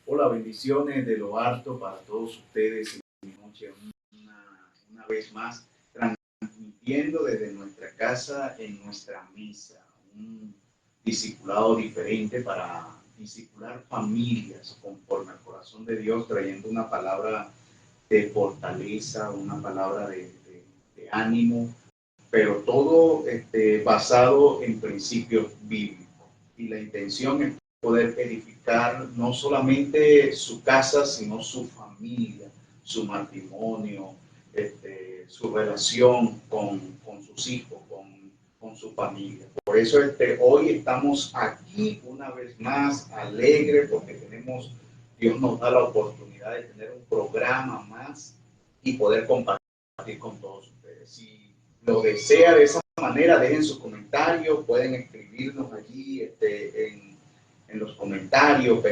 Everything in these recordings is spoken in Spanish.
Hola, bendiciones de lo alto para todos ustedes en esta noche, una vez más, transmitiendo desde nuestra casa en nuestra mesa, un discipulado diferente para discipular familias conforme al corazón de Dios, trayendo una palabra de fortaleza, una palabra de ánimo, pero todo basado en principios bíblicos. Y la intención es poder edificar no solamente su casa, sino su familia, su matrimonio, su relación con sus hijos, con su familia. Por eso hoy estamos aquí una vez más alegres porque Dios nos da la oportunidad de tener un programa más y poder compartir con todos ustedes. Si lo desea de esa manera, dejen sus comentarios, pueden escribirnos allí en los comentarios,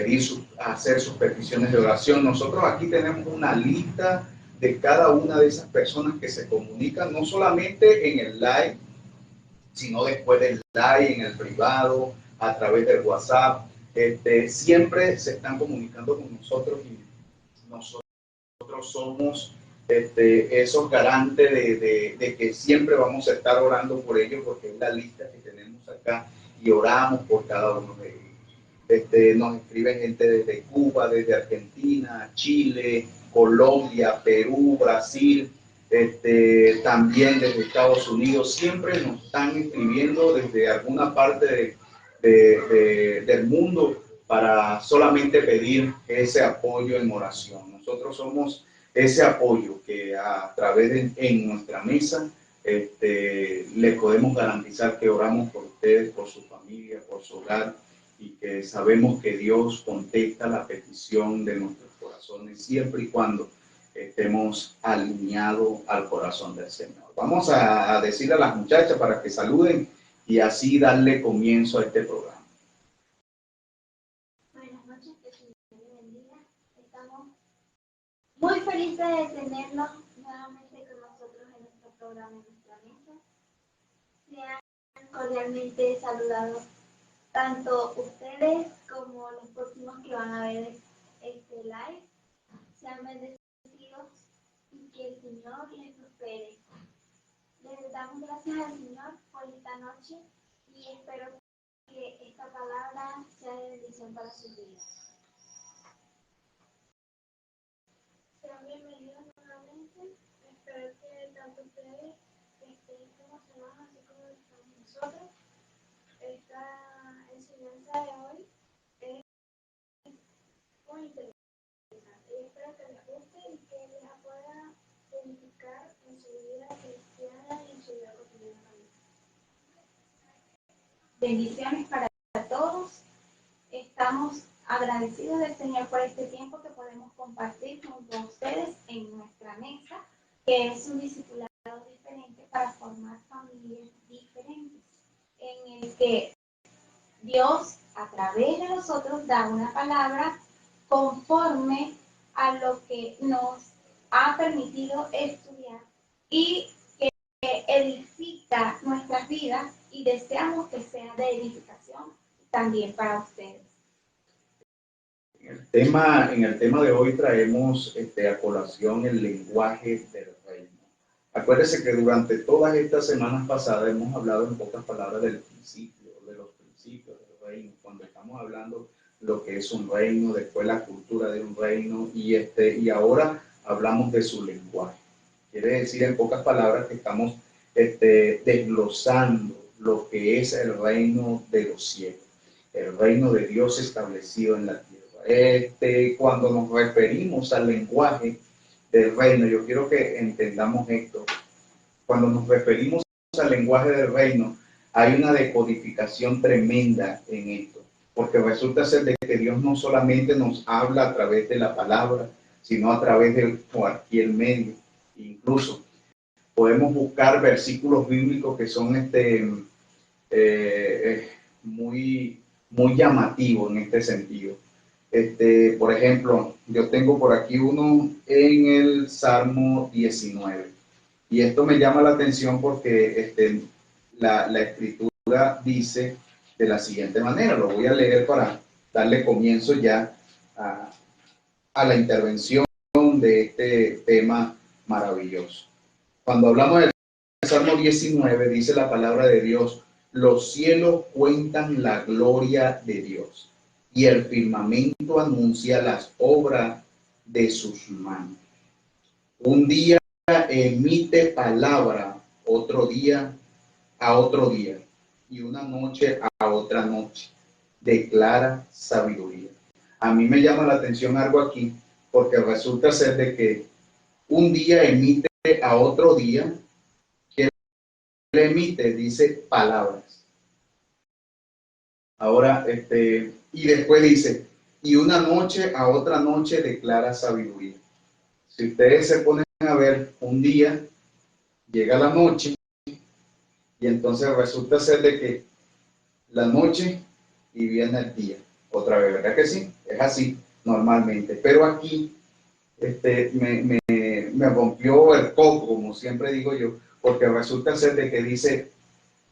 hacer sus peticiones de oración. Nosotros aquí tenemos una lista de cada una de esas personas que se comunican, no solamente en el live, sino después del live, en el privado, a través del WhatsApp. Siempre se están comunicando con nosotros y nosotros somos esos garantes de que siempre vamos a estar orando por ellos, porque es la lista que tenemos acá y oramos por cada uno de ellos. Nos escribe gente desde Cuba, desde Argentina, Chile, Colombia, Perú, Brasil, también desde Estados Unidos. Siempre nos están escribiendo desde alguna parte del mundo para solamente pedir ese apoyo en oración. Nosotros somos ese apoyo que a través en nuestra mesa le podemos garantizar que oramos por ustedes, por su familia, por su hogar, y que sabemos que Dios contesta la petición de nuestros corazones siempre y cuando estemos alineados al corazón del Señor. Vamos a decirle a las muchachas para que saluden y así darle comienzo a este programa. Buenas noches, que el Señor les bendiga. Estamos muy felices de tenerlos nuevamente con nosotros en nuestro programa, en nuestra mesa. Sean cordialmente saludados tanto ustedes como los próximos que van a ver este live. Sean bendecidos y que el Señor les prospere. Les damos gracias al Señor por esta noche y espero que esta palabra sea de bendición para sus vidas. Sean bienvenidos nuevamente. Espero que tanto ustedes estén emocionados así como estamos nosotros. Esta enseñanza de hoy es muy interesante y espero que les guste y que les pueda edificar en su vida cristiana y en su vida cotidiana. Bendiciones para todos. Estamos agradecidos del Señor por este tiempo que podemos compartir junto a ustedes en nuestra mesa, que es un discipulado diferente para formar familias diferentes, en el que Dios a través de nosotros da una palabra conforme a lo que nos ha permitido estudiar y que edifica nuestras vidas y deseamos que sea de edificación también para ustedes. En el tema de hoy traemos a colación el lenguaje del reino. Acuérdense que durante todas estas semanas pasadas hemos hablado en pocas palabras del principio, de los principios del reino, cuando estamos hablando lo que es un reino, después la cultura de un reino y ahora hablamos de su lenguaje. Quiere decir en pocas palabras que estamos desglosando lo que es el reino de los cielos, el reino de Dios establecido en la tierra. Cuando nos referimos al lenguaje del reino, yo quiero que entendamos esto. Cuando nos referimos al lenguaje del reino, hay una decodificación tremenda en esto, porque resulta ser de que Dios no solamente nos habla a través de la palabra, sino a través de cualquier medio. Incluso podemos buscar versículos bíblicos que son muy llamativos en este sentido. Por ejemplo, yo tengo por aquí uno en el Salmo 19. Y esto me llama la atención porque la escritura dice de la siguiente manera. Lo voy a leer para darle comienzo ya a la intervención de este tema maravilloso. Cuando hablamos del Salmo 19, dice la palabra de Dios: los cielos cuentan la gloria de Dios y el firmamento anuncia las obras de sus manos. Un día emite palabra, otro día a otro día, y una noche a otra noche declara sabiduría. A mí me llama la atención algo aquí, porque resulta ser de que un día emite a otro día. ¿Qué le emite? Dice palabras. Ahora, y después dice, y una noche a otra noche declara sabiduría. Si ustedes se ponen a ver, un día llega la noche, y entonces resulta ser de que la noche y viene el día. Otra vez, ¿verdad que sí? Es así normalmente. Pero aquí me rompió el coco, como siempre digo yo, porque resulta ser de que dice,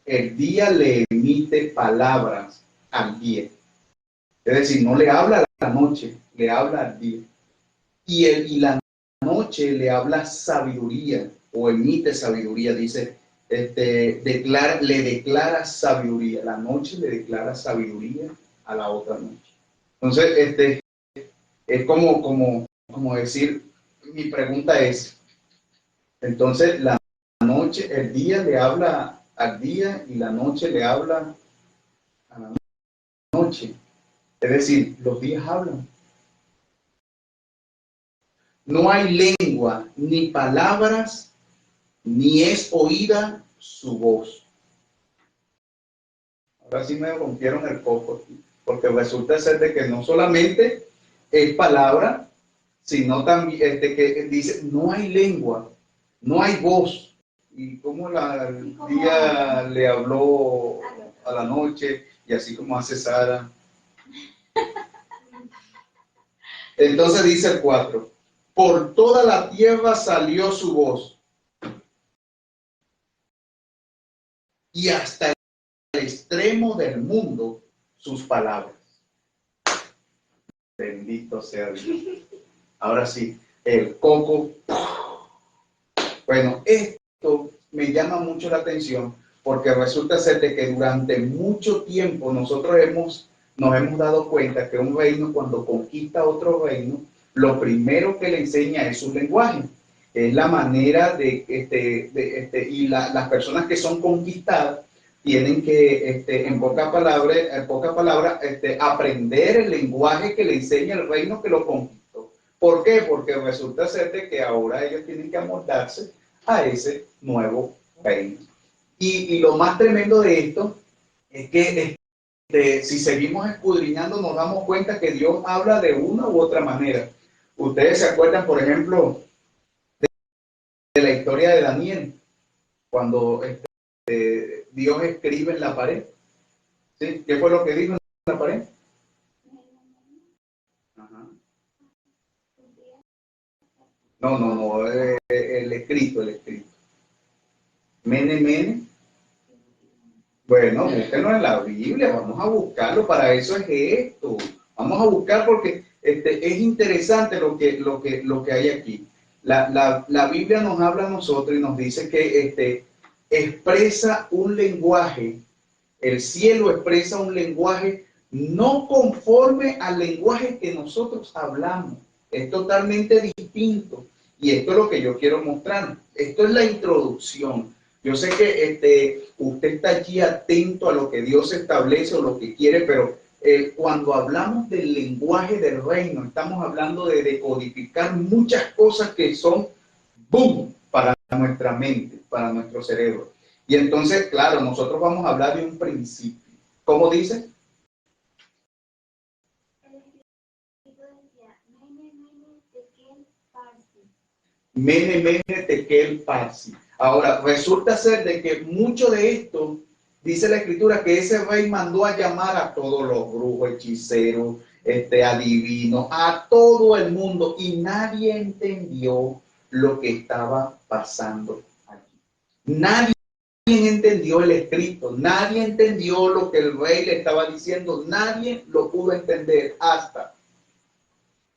el día le emite palabras al día. Es decir, no le habla a la noche, le habla al día. Y la noche le habla sabiduría o emite sabiduría, dice, le declara sabiduría. La noche le declara sabiduría a la otra noche. Entonces, es como decir, mi pregunta es, entonces la noche, el día le habla al día y la noche le habla a la noche. Es decir, los días hablan. No hay lengua, ni palabras, ni es oída su voz. Ahora sí me rompieron el coco, porque resulta ser de que no solamente es palabra, sino también que dice, no hay lengua, no hay voz. Y como el día le habló a la noche, y así como hace Sara. Entonces dice el 4, por toda la tierra salió su voz, y hasta el extremo del mundo sus palabras. Bendito sea Dios. Ahora sí, el coco. Bueno, esto me llama mucho la atención porque resulta ser de que durante mucho tiempo nosotros nos hemos dado cuenta que un reino, cuando conquista otro reino, lo primero que le enseña es su lenguaje. Es la manera y las personas que son conquistadas tienen que, en pocas palabras, aprender el lenguaje que le enseña el reino que lo conquistó. ¿Por qué? Porque resulta ser de que ahora ellos tienen que amoldarse a ese nuevo reino. Y lo más tremendo de esto es que si seguimos escudriñando nos damos cuenta que Dios habla de una u otra manera. Ustedes se acuerdan, por ejemplo, de la historia de Daniel, cuando Dios escribe en la pared. ¿Sí? ¿Qué fue lo que dijo en la pared? Ajá. No, el escrito. Mene, mene. Bueno, búsquenlo en la Biblia, vamos a buscarlo, para eso es esto. Vamos a buscar porque es interesante lo que hay aquí. La Biblia nos habla a nosotros y nos dice que expresa un lenguaje, el cielo expresa un lenguaje no conforme al lenguaje que nosotros hablamos. Es totalmente distinto. Y esto es lo que yo quiero mostrar. Esto es la introducción. Yo sé que usted está allí atento a lo que Dios establece o lo que quiere, pero cuando hablamos del lenguaje del reino, estamos hablando de decodificar muchas cosas que son boom para nuestra mente, para nuestro cerebro. Y entonces, claro, nosotros vamos a hablar de un principio. ¿Cómo dice? Mene, mene, tekel, parsi. Ahora, resulta ser de que mucho de esto, dice la escritura, que ese rey mandó a llamar a todos los brujos, hechiceros, adivinos, a todo el mundo, y nadie entendió lo que estaba pasando aquí. Nadie entendió el escrito, nadie entendió lo que el rey le estaba diciendo, nadie lo pudo entender hasta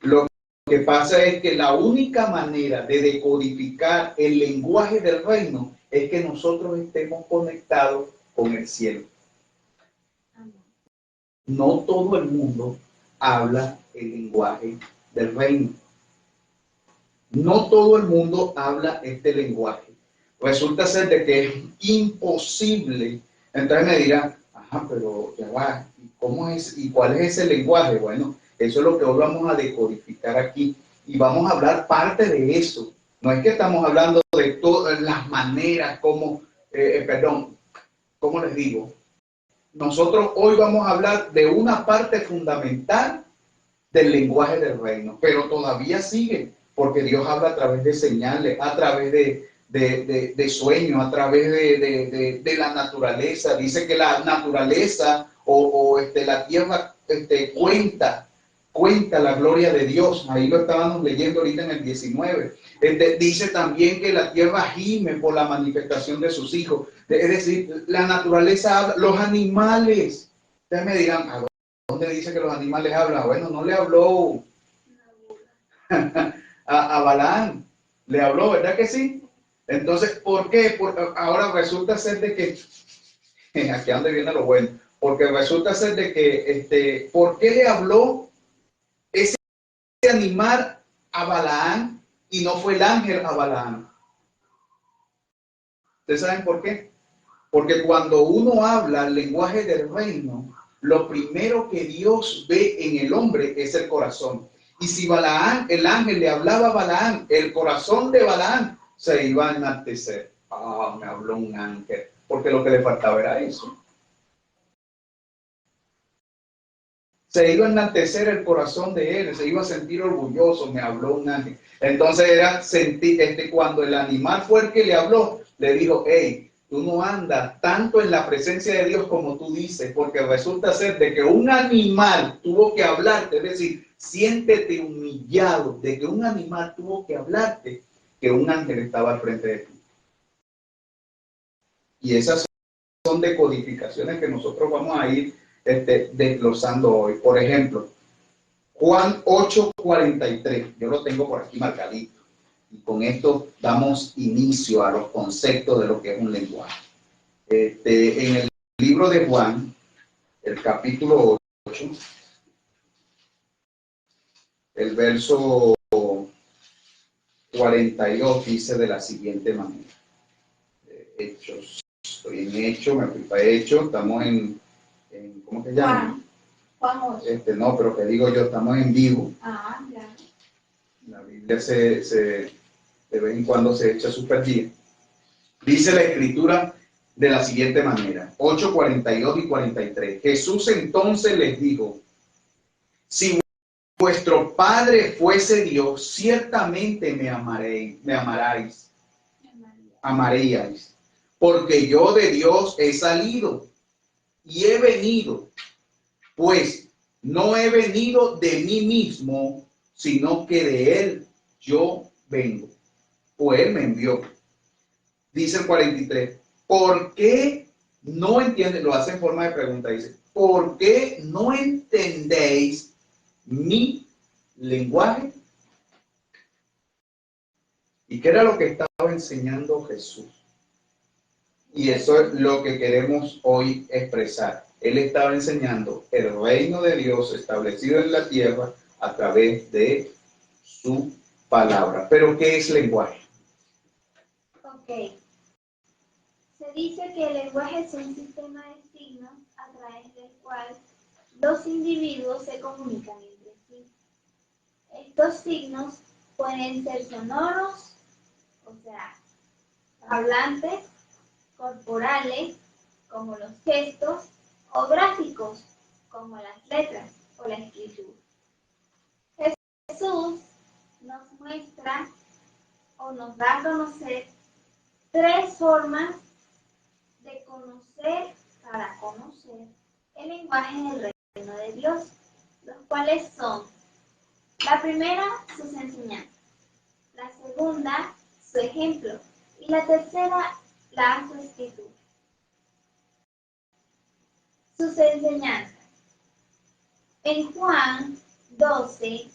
lo que pasa es que la única manera de decodificar el lenguaje del reino es que nosotros estemos conectados con el cielo. No todo el mundo habla el lenguaje del reino. No todo el mundo habla este lenguaje. Resulta ser de que es imposible. Entonces me dirán, ajá, pero ya va, ¿y cómo es? ¿Y cuál es ese lenguaje? Bueno, eso es lo que hoy vamos a decodificar aquí. Y vamos a hablar parte de eso. No es que estamos hablando de todas las maneras, como, ¿cómo les digo? Nosotros hoy vamos a hablar de una parte fundamental del lenguaje del reino, pero todavía sigue, porque Dios habla a través de señales, a través de sueños, a través de la naturaleza. Dice que la naturaleza la tierra cuenta la gloria de Dios. Ahí lo estábamos leyendo ahorita en el 19. Dice también que la tierra gime por la manifestación de sus hijos. Es decir, la naturaleza habla, los animales. Ustedes me dirán, ¿a dónde dice que los animales hablan? Bueno, no le habló a Balaam, le habló, ¿verdad que sí? Entonces, ¿por qué? Ahora resulta ser de que, aquí donde viene lo bueno, porque resulta ser de que, ¿por qué le habló ese animal a Balaam y no fue el ángel a Balaam? ¿Ustedes saben por qué? Porque cuando uno habla el lenguaje del reino, lo primero que Dios ve en el hombre es el corazón. Y si Balaam, el ángel le hablaba a Balaam, el corazón de Balaam se iba a enaltecer. Ah, me habló un ángel. Porque lo que le faltaba era eso. Se iba a enaltecer el corazón de él, se iba a sentir orgulloso, me habló un ángel. Entonces era sentir, cuando el animal fue el que le habló, le dijo, hey, tú no andas tanto en la presencia de Dios como tú dices, porque resulta ser de que un animal tuvo que hablarte, es decir, siéntete humillado de que un animal tuvo que hablarte, que un ángel estaba al frente de ti. Y esas son decodificaciones que nosotros vamos a ir desglosando hoy. Por ejemplo, Juan 8:43, yo lo tengo por aquí marcadito. Y con esto damos inicio a los conceptos de lo que es un lenguaje. En el libro de Juan, el capítulo 8, el verso 42 dice de la siguiente manera. Hechos, estoy en Hechos, me fui para Hechos, estamos en ¿cómo se llama? Juan 8. No, pero que digo yo, estamos en vivo. Ah, ya. La Biblia de vez en cuando se echa súper bien. Dice la escritura de la siguiente manera, 8:42 y 43. Jesús entonces les dijo, si vuestro Padre fuese Dios, ciertamente me amaríais, porque yo de Dios he salido y he venido, pues no he venido de mí mismo, sino que de Él yo vengo, o Él me envió. Dice el 43, ¿por qué no entienden? Lo hace en forma de pregunta, dice, ¿por qué no entendéis mi lenguaje? ¿Y qué era lo que estaba enseñando Jesús? Y eso es lo que queremos hoy expresar. Él estaba enseñando el reino de Dios establecido en la tierra a través de su palabra. ¿Pero qué es lenguaje? Ok. Se dice que el lenguaje es un sistema de signos a través del cual los individuos se comunican entre sí. Estos signos pueden ser sonoros, o sea, hablantes, corporales, como los gestos, o gráficos, como las letras o la escritura. Jesús nos muestra o nos da a conocer tres formas de conocer para conocer el lenguaje del reino de Dios, los cuales son: la primera, sus enseñanzas; la segunda, su ejemplo; y la tercera, su escritura. Sus enseñanzas. En Juan 12,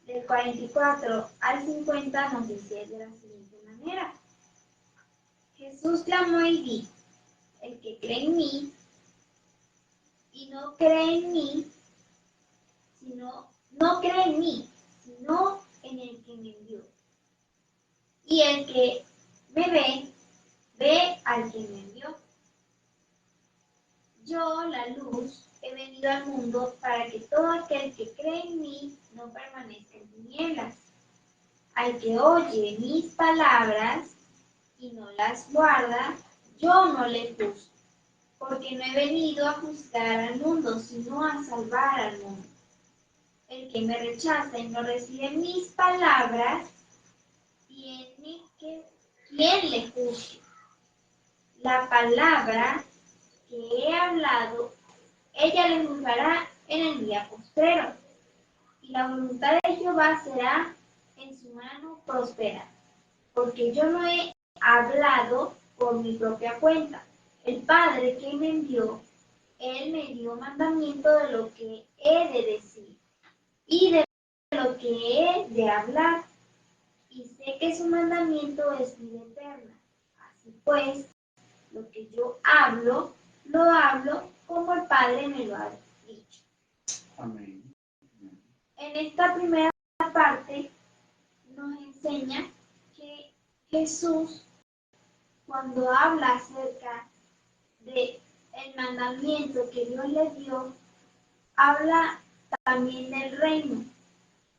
del 44 al 50 nos dice de la siguiente manera. Jesús clamó y dijo, el que cree en mí y no cree en mí, no cree en mí, sino en el que me envió. Y el que me ve, ve al que me envió. Yo, la luz, he venido al mundo para que todo aquel que cree en mí no permanezca en tinieblas. Al que oye mis palabras y no las guarda, yo no le juzgo, porque no he venido a juzgar al mundo, sino a salvar al mundo. El que me rechaza y no recibe mis palabras, tiene que quien le juzgue. La palabra que he hablado, ella le juzgará en el día postrero, y la voluntad de Jehová será en su mano próspera, porque yo no he hablado por mi propia cuenta. El Padre que me envió, Él me dio mandamiento de lo que he de decir y de lo que he de hablar, y sé que su mandamiento es vida eterna. Así pues, lo que yo hablo, lo hablo como el Padre me lo ha dicho. Amén. En esta primera parte nos enseña que Jesús, cuando habla acerca de el mandamiento que Dios le dio, habla también del reino,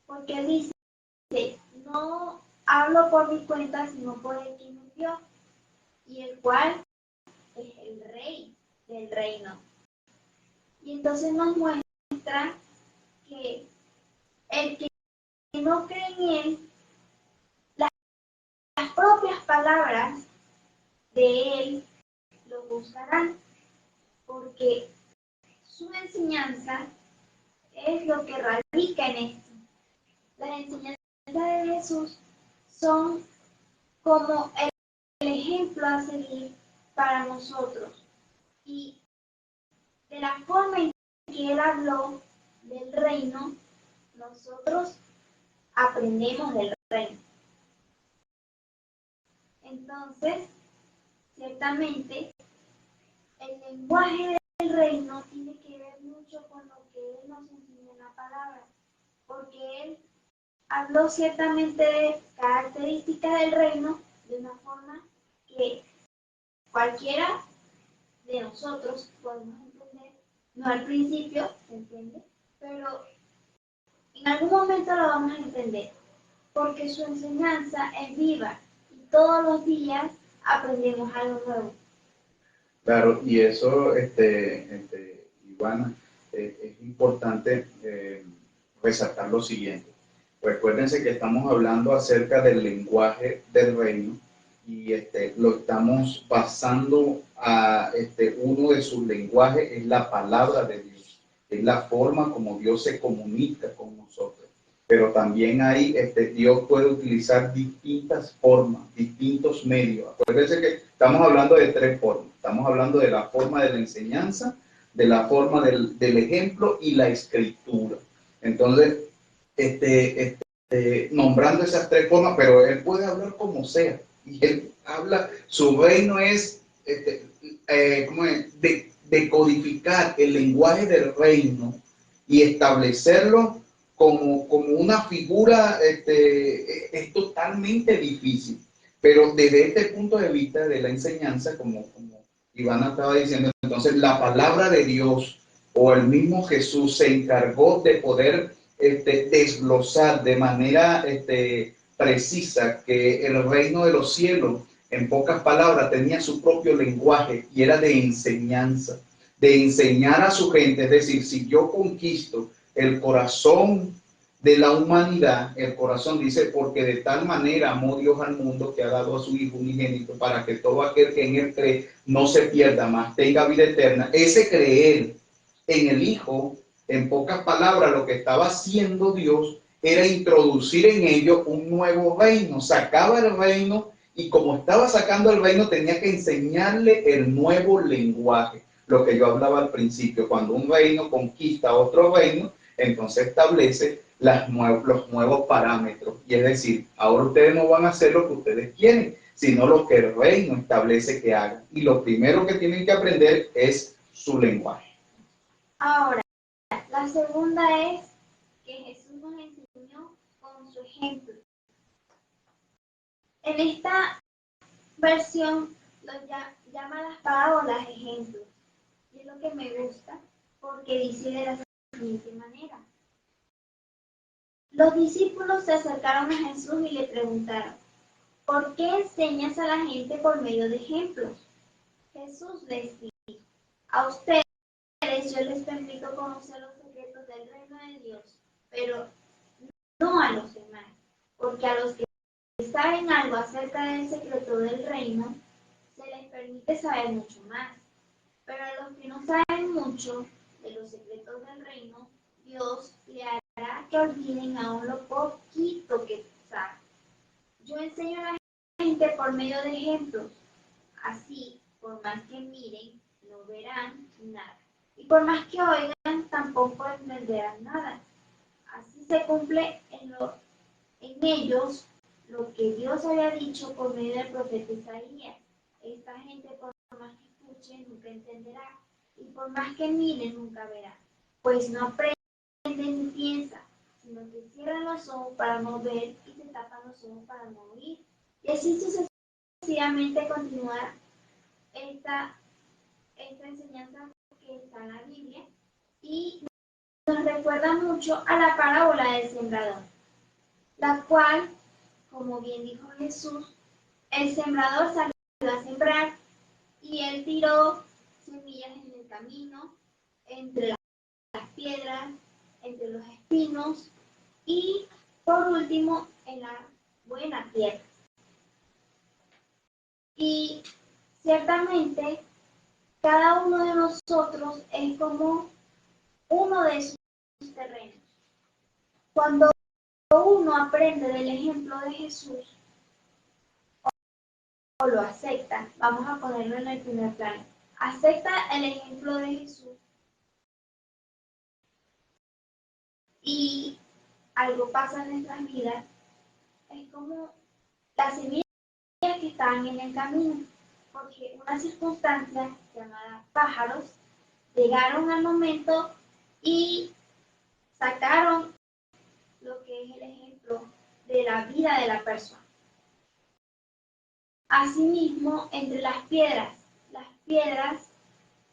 porque dice, no hablo por mi cuenta, sino por el que me dio, y el cual es el rey del reino. Y entonces nos muestra que el que no cree en él, las propias palabras de él lo juzgarán, porque su enseñanza es lo que radica en esto. Las enseñanzas de Jesús son como el ejemplo a seguir para nosotros. Y de la forma en que Él habló del reino, nosotros aprendemos del reino. Entonces, ciertamente, el lenguaje del reino tiene que ver mucho con lo que Él nos enseña en la palabra, porque Él habló ciertamente de características del reino de una forma que cualquiera de nosotros podemos entender, no al principio, ¿se entiende? Pero en algún momento lo vamos a entender, porque su enseñanza es viva y todos los días aprendemos algo nuevo. Claro, y eso, Ivana, es importante resaltar lo siguiente. Recuérdense que estamos hablando acerca del lenguaje del reino y lo estamos pasando a uno de sus lenguajes, es la palabra de Dios, es la forma como Dios se comunica con nosotros. Pero también ahí Dios puede utilizar distintas formas, distintos medios. Acuérdense que estamos hablando de tres formas. Estamos hablando de la forma de la enseñanza, de la forma del ejemplo y la escritura. Entonces, nombrando esas tres formas, pero Él puede hablar como sea. Y Él habla, su reino es, ¿cómo es? De codificar el lenguaje del reino y establecerlo como una figura, es totalmente difícil. Pero desde este punto de vista de la enseñanza, como Ivana estaba diciendo, entonces la palabra de Dios o el mismo Jesús se encargó de poder desglosar de manera precisa que el reino de los cielos, en pocas palabras, tenía su propio lenguaje y era de enseñanza, de enseñar a su gente. Es decir, si yo conquisto el corazón de la humanidad, el corazón dice, porque de tal manera amó Dios al mundo que ha dado a su Hijo unigénito para que todo aquel que en él cree no se pierda, más tenga vida eterna. Ese creer en el Hijo, en pocas palabras, lo que estaba haciendo Dios era introducir en ellos un nuevo reino. Sacaba el reino y como estaba sacando el reino tenía que enseñarle el nuevo lenguaje. Lo que yo hablaba al principio, cuando un reino conquista otro reino, entonces establece los nuevos parámetros. Y es decir, ahora ustedes no van a hacer lo que ustedes quieren, sino lo que el reino establece que hagan. Y lo primero que tienen que aprender es su lenguaje. Ahora, la segunda es que Jesús nos enseñó con su ejemplo. En esta versión llama las parábolas ejemplos. Y es lo que me gusta porque dice de la siguiente manera. Los discípulos se acercaron a Jesús y le preguntaron, ¿por qué enseñas a la gente por medio de ejemplos? Jesús les dijo, a ustedes yo les permito conocer los secretos del reino de Dios, pero no a los demás, porque a los que saben algo acerca del secreto del reino, se les permite saber mucho más. Pero a los que no saben mucho de los secretos del reino, Dios le hará que olviden aún lo poquito que saben. Yo enseño a la gente por medio de ejemplos. Así, por más que miren, no verán nada. Y por más que oigan, tampoco entenderán nada. Así se cumple en ellos lo que Dios había dicho por medio del profeta Isaías. Esta gente, por más que escuche, nunca entenderá. Y por más que mire, nunca verá. Pues no aprenden ni piensan, sino que cierran los ojos para no ver y se tapan los ojos para no oír. Y así sucesivamente continúa esta enseñanza que está en la Biblia y nos recuerda mucho a la parábola del sembrador, la cual, como bien dijo Jesús, el sembrador salió a sembrar y él tiró semillas en el camino, entre las piedras, entre los espinos y, por último, en la buena tierra. Y ciertamente, cada uno de nosotros es como uno de esos terrenos. Cuando uno aprende del ejemplo de Jesús o lo acepta, vamos a ponerlo en el primer plano, acepta el ejemplo de Jesús y algo pasa en nuestras vidas, es como las semillas que estaban en el camino, porque una circunstancia llamada pájaros llegaron al momento y sacaron lo que es el ejemplo de la vida de la persona. Asimismo, entre las piedras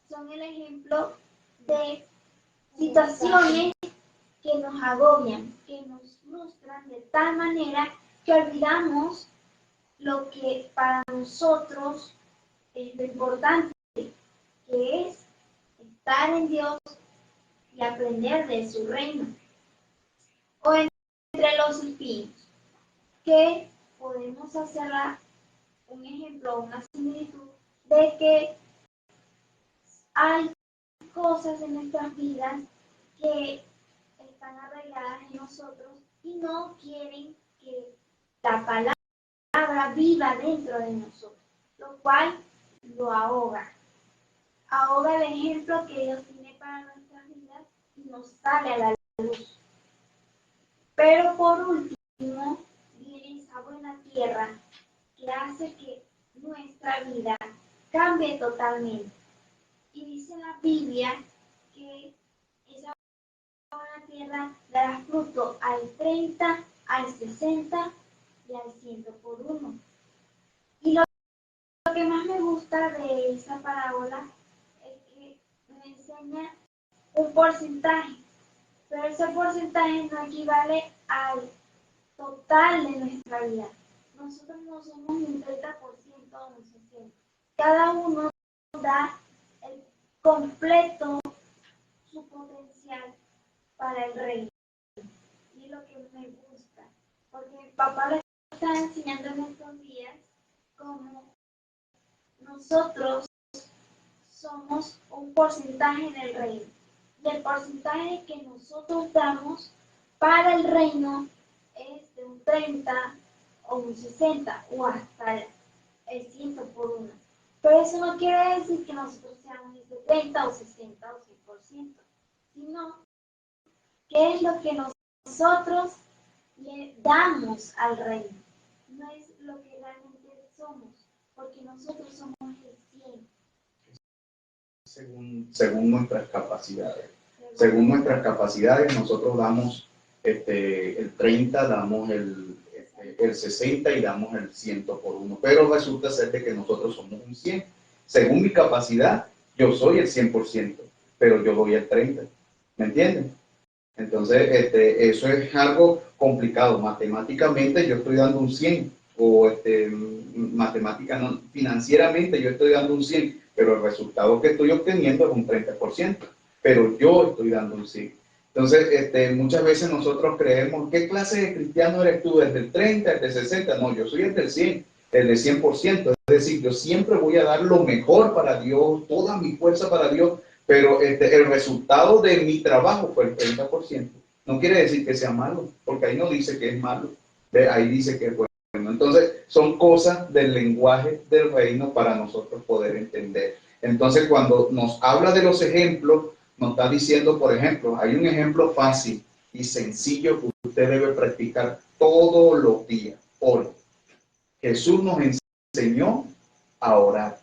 son el ejemplo de situaciones que nos agobian, que nos frustran de tal manera que olvidamos lo que para nosotros es lo importante, que es estar en Dios y aprender de su reino. O entre los espinos, que podemos hacer un ejemplo, una similitud de que hay cosas en nuestras vidas que están arraigadas en nosotros y no quieren que la palabra viva dentro de nosotros, lo cual lo ahoga. Ahoga el ejemplo que Dios tiene para nuestras vidas y nos sale a la luz. Pero por último, viene esa buena tierra que hace que nuestra vida cambie totalmente. Y dice la Biblia que esa buena tierra dará fruto al 30, al 60 y al 100 por uno. Y lo que más me gusta de esa parábola es que me enseña un porcentaje, pero ese porcentaje no equivale al total de nuestra vida. Nosotros no somos un 30% o un 60%. Cada uno da el completo su potencial para el reino. Y es lo que me gusta, porque mi papá lo está enseñando en estos días como nosotros somos un porcentaje en el reino. Y el porcentaje que nosotros damos para el reino es de un 30 o un 60 o hasta el 100 por uno. Pero eso no quiere decir que nosotros seamos el 70 o 60 o 100%, sino que es lo que nosotros le damos al reino, no es lo que realmente somos, porque nosotros somos el 100. Según nuestras capacidades. Según nuestras capacidades, nosotros damos el 30, damos el 60 y damos el 100 por uno. Pero resulta ser de que nosotros somos un 100. Según mi capacidad, yo soy el 100%, pero yo doy el 30. ¿Me entienden? Entonces, eso es algo complicado. Matemáticamente yo estoy dando un 100, o no, financieramente yo estoy dando un 100, pero el resultado que estoy obteniendo es un 30%, pero yo estoy dando un 100. Entonces, muchas veces nosotros creemos, ¿qué clase de cristiano eres tú? ¿Desde el 30, desde el 60? No, yo soy el del 100, el del 100%. Es decir, yo siempre voy a dar lo mejor para Dios, toda mi fuerza para Dios, pero el resultado de mi trabajo fue el 30%. No quiere decir que sea malo, porque ahí no dice que es malo, ahí dice que es bueno. Entonces, son cosas del lenguaje del reino para nosotros poder entender. Entonces, cuando nos habla de los ejemplos, nos está diciendo, por ejemplo, hay un ejemplo fácil y sencillo que usted debe practicar todos los días. Hoy, Jesús nos enseñó a orar.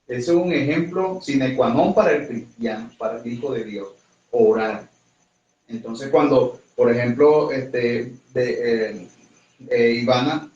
Ese es un ejemplo sine qua non para el cristiano, para el Hijo de Dios, orar. Entonces, cuando, por ejemplo, Ivana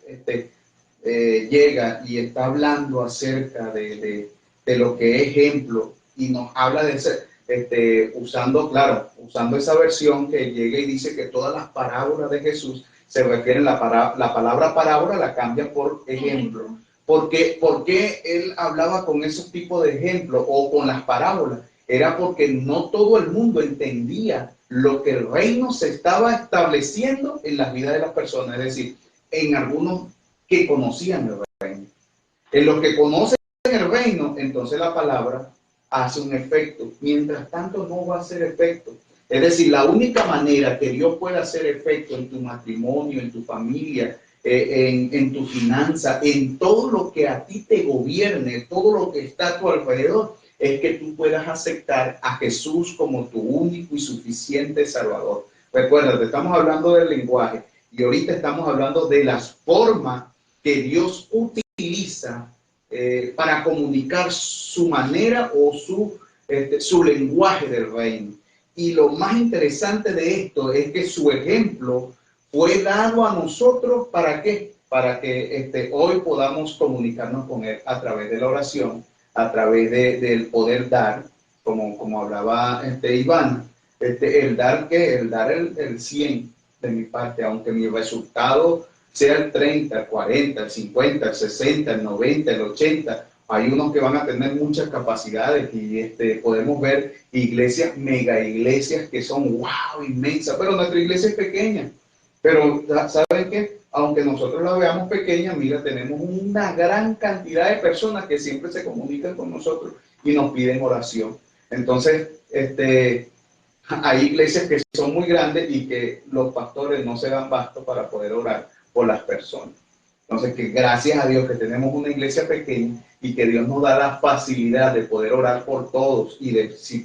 llega y está hablando acerca de lo que es ejemplo y nos habla de ese, usando esa versión que llega y dice que todas las parábolas de Jesús se refieren, la palabra parábola la cambia por ejemplo. ¿Por qué él hablaba con esos tipos de ejemplos o con las parábolas? Era porque no todo el mundo entendía lo que el reino se estaba estableciendo en la vida de las personas. Es decir, en algunos que conocían el reino. En los que conocen el reino, entonces la palabra hace un efecto. Mientras tanto, no va a hacer efecto. Es decir, la única manera que Dios pueda hacer efecto en tu matrimonio, en tu familia, en tu finanza, en todo lo que a ti te gobierne, todo lo que está a tu alrededor, es que tú puedas aceptar a Jesús como tu único y suficiente Salvador. Recuerda, te estamos hablando del lenguaje y ahorita estamos hablando de las formas que Dios utiliza para comunicar su manera o su lenguaje del reino. Y lo más interesante de esto es que su ejemplo fue dado a nosotros, ¿para qué? Para que hoy podamos comunicarnos con Él a través de la oración, a través del poder dar, como hablaba Iván, el dar el 100 de mi parte, aunque mi resultado sea el 30, el 40, el 50, el 60, el 90, el 80, hay unos que van a tener muchas capacidades y podemos ver iglesias, mega iglesias que son wow, inmensas, pero nuestra iglesia es pequeña. Pero ¿saben qué? Aunque nosotros la veamos pequeña, mira, tenemos una gran cantidad de personas que siempre se comunican con nosotros y nos piden oración. Entonces, hay iglesias que son muy grandes y que los pastores no se dan basto para poder orar por las personas. Entonces, que gracias a Dios que tenemos una iglesia pequeña y que Dios nos da la facilidad de poder orar por todos y si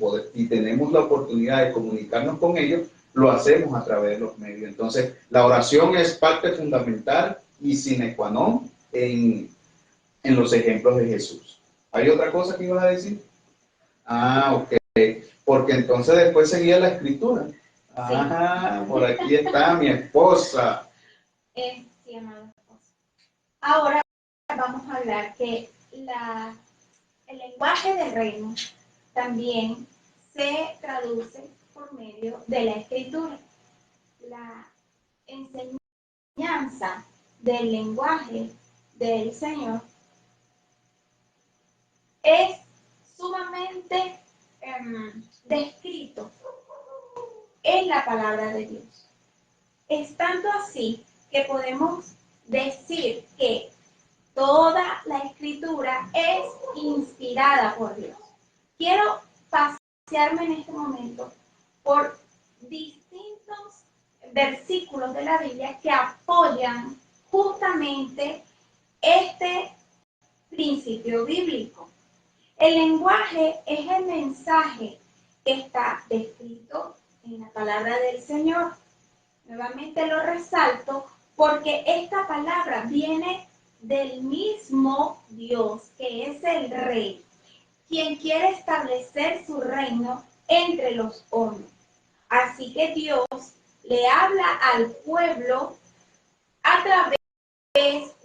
tenemos la oportunidad de comunicarnos con ellos, lo hacemos a través de los medios. Entonces, la oración es parte fundamental y sine qua non en los ejemplos de Jesús. ¿Hay otra cosa que ibas a decir? Ok. Porque entonces después seguía la escritura. Ah, por aquí está mi esposa. Sí, amada esposa. Ahora vamos a hablar que el lenguaje del reino también se traduce por medio de la escritura. La enseñanza del lenguaje del Señor es sumamente descrito en la palabra de Dios. Es tanto así que podemos decir que toda la escritura es inspirada por Dios. Quiero pasearme en este momento por distintos versículos de la Biblia que apoyan justamente este principio bíblico. El lenguaje es el mensaje que está descrito en la palabra del Señor. Nuevamente lo resalto porque esta palabra viene del mismo Dios, que es el Rey, quien quiere establecer su reino entre los hombres. Así que Dios le habla al pueblo a través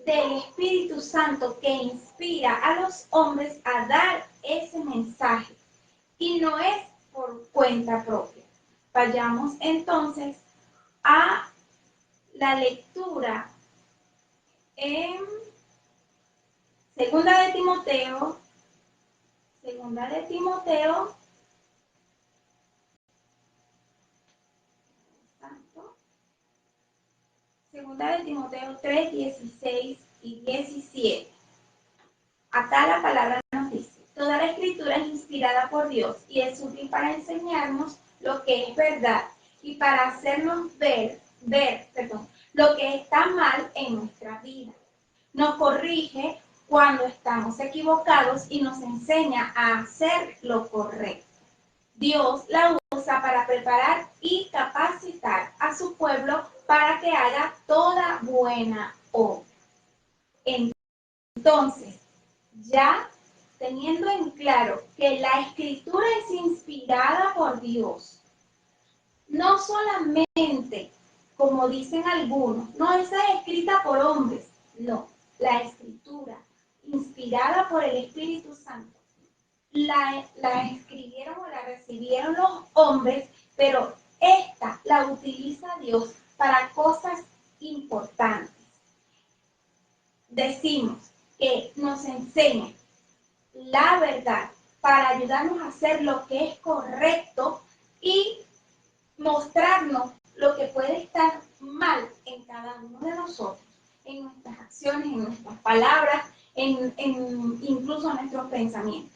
del Espíritu Santo que inspira a los hombres a dar ese mensaje. Y no es por cuenta propia. Vayamos entonces a la lectura en Segunda de Timoteo, Segunda de Timoteo 3, 16 y 17. Acá la palabra nos dice: toda la escritura es inspirada por Dios y es útil para enseñarnos lo que es verdad y para hacernos ver lo que está mal en nuestra vida. Nos corrige cuando estamos equivocados y nos enseña a hacer lo correcto. Dios la usa para preparar y capacitar a su pueblo para que haga toda buena obra. Entonces, ya teniendo en claro que la escritura es inspirada por Dios, no solamente, como dicen algunos, no es escrita por hombres, no, la escritura inspirada por el Espíritu Santo la escribieron o la recibieron los hombres, pero esta la utiliza Dios para cosas importantes. Decimos que nos enseña la verdad para ayudarnos a hacer lo que es correcto y mostrarnos lo que puede estar mal en cada uno de nosotros, en nuestras acciones, en nuestras palabras, incluso en nuestros pensamientos.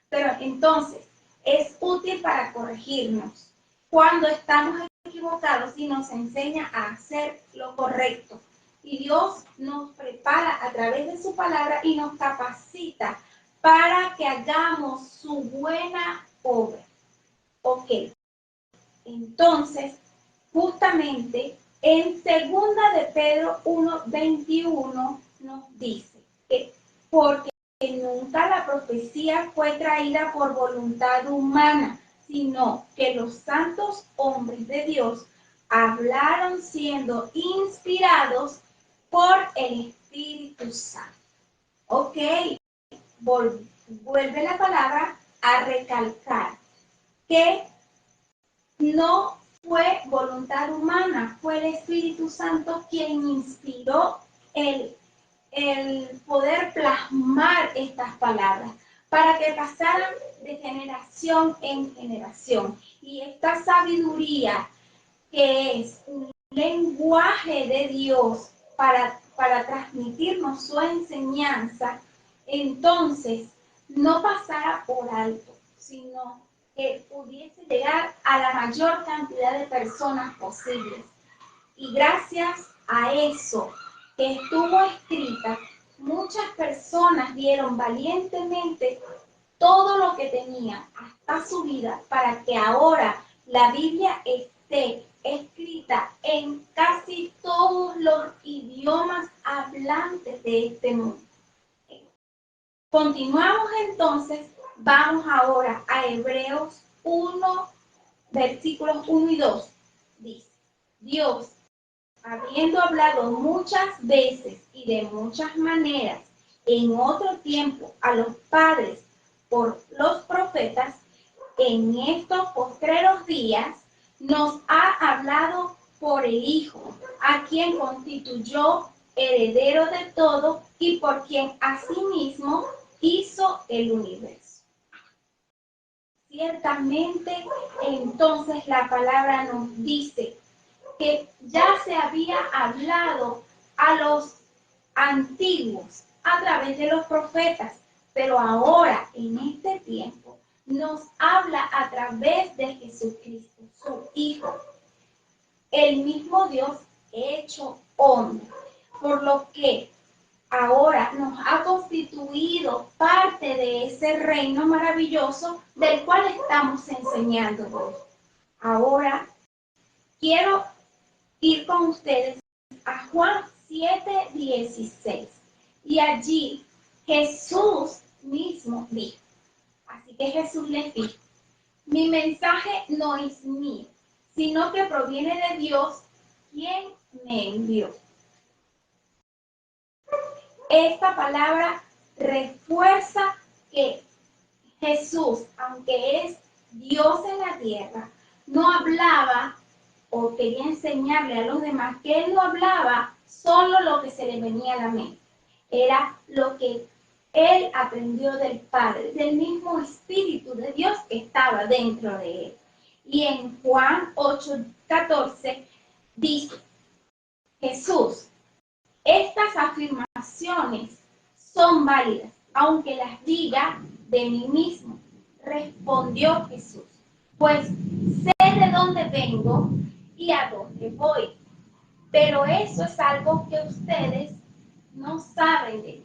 Pero entonces es útil para corregirnos cuando estamos equivocados y nos enseña a hacer lo correcto. Y Dios nos prepara a través de su palabra y nos capacita para que hagamos su buena obra. Ok. Entonces, justamente en Segunda de Pedro 1:21 nos dice que porque nunca la profecía fue traída por voluntad humana, sino que los santos hombres de Dios hablaron siendo inspirados por el Espíritu Santo. Ok, vuelve la palabra a recalcar que no fue voluntad humana, fue el Espíritu Santo quien inspiró el poder plasmar estas palabras para que pasaran de generación en generación. Y esta sabiduría, que es un lenguaje de Dios para transmitirnos su enseñanza, entonces no pasara por alto, sino que pudiese llegar a la mayor cantidad de personas posibles. Y gracias a eso que estuvo escrita, muchas personas dieron valientemente todo lo que tenían hasta su vida para que ahora la Biblia esté escrita en casi todos los idiomas hablantes de este mundo. Continuamos entonces, vamos ahora a Hebreos 1, versículos 1 y 2. Dice: Dios, habiendo hablado muchas veces y de muchas maneras en otro tiempo a los padres por los profetas, en estos postreros días nos ha hablado por el Hijo, a quien constituyó heredero de todo y por quien asimismo hizo el universo. Ciertamente, entonces la palabra nos dice que ya se había hablado a los antiguos a través de los profetas, pero ahora, en este tiempo, nos habla a través de Jesucristo, su Hijo, el mismo Dios hecho hombre, por lo que ahora nos ha constituido parte de ese reino maravilloso del cual estamos enseñando hoy. Ahora quiero ir con ustedes a Juan 7:16. Y allí Jesús mismo dijo. Así que Jesús les dijo, mi mensaje no es mío, sino que proviene de Dios, quien me envió. Esta palabra refuerza que Jesús, aunque es Dios en la tierra, no hablaba o quería enseñarle a los demás que él no hablaba solo lo que se le venía a la mente. Era lo que él aprendió del Padre, del mismo Espíritu de Dios que estaba dentro de él. Y en Juan 8:14 dice, Jesús, estas afirmaciones son válidas, aunque las diga de mí mismo, respondió Jesús, pues sé de dónde vengo y a dónde voy, pero eso es algo que ustedes no saben de mí.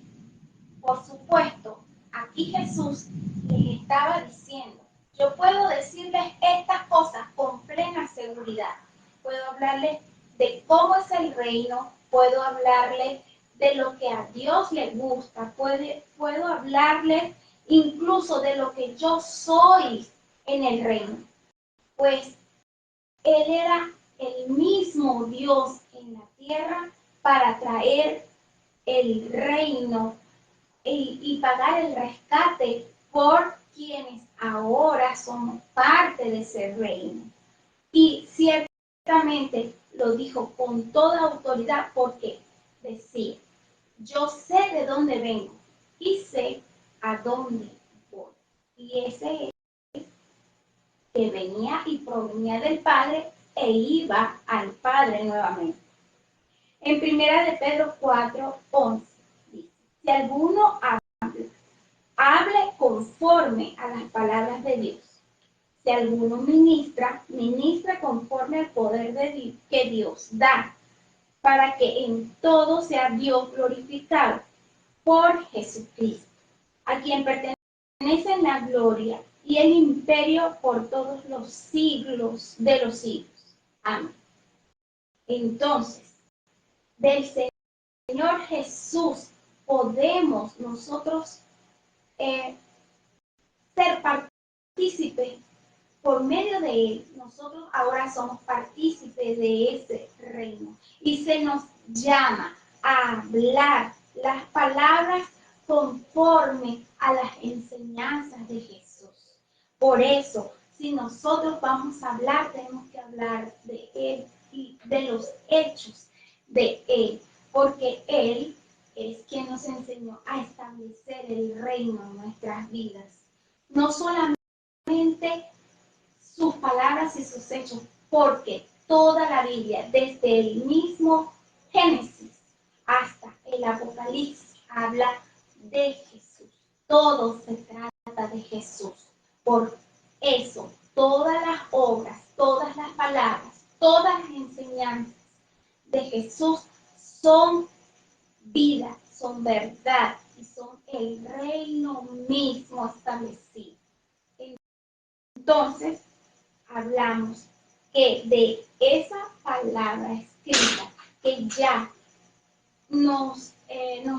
Por supuesto, aquí Jesús les estaba diciendo, yo puedo decirles estas cosas con plena seguridad. Puedo hablarles de cómo es el reino, puedo hablarles de lo que a Dios le gusta, puedo hablarles incluso de lo que yo soy en el reino. Pues Él era el mismo Dios en la tierra para traer el reino y pagar el rescate por quienes ahora somos parte de ese reino. Y ciertamente lo dijo con toda autoridad porque decía, yo sé de dónde vengo y sé a dónde voy. Y ese es que venía y provenía del Padre e iba al Padre nuevamente. En 1 de Pedro 4:11 dice, si alguno hable conforme a las palabras de Dios. Si alguno ministra conforme al poder de Dios, que Dios da, para que en todo sea Dios glorificado por Jesucristo, a quien pertenecen la gloria y el imperio por todos los siglos de los siglos. Amén. Entonces, del Señor Jesús podemos nosotros ser partícipes por medio de él. Nosotros ahora somos partícipes de ese reino y se nos llama a hablar las palabras conforme a las enseñanzas de Jesús. Por eso, si nosotros vamos a hablar, tenemos que hablar de él y de los hechos de él, porque él es quien nos enseñó a establecer el reino en nuestras vidas. No solamente sus palabras y sus hechos, porque toda la Biblia, desde el mismo Génesis hasta el Apocalipsis, habla de Jesús. Todo se trata de Jesús. Por eso, todas las obras, todas las palabras, todas las enseñanzas de Jesús son vida, son verdad y son el reino mismo establecido. Entonces, hablamos que de esa palabra escrita que ya nos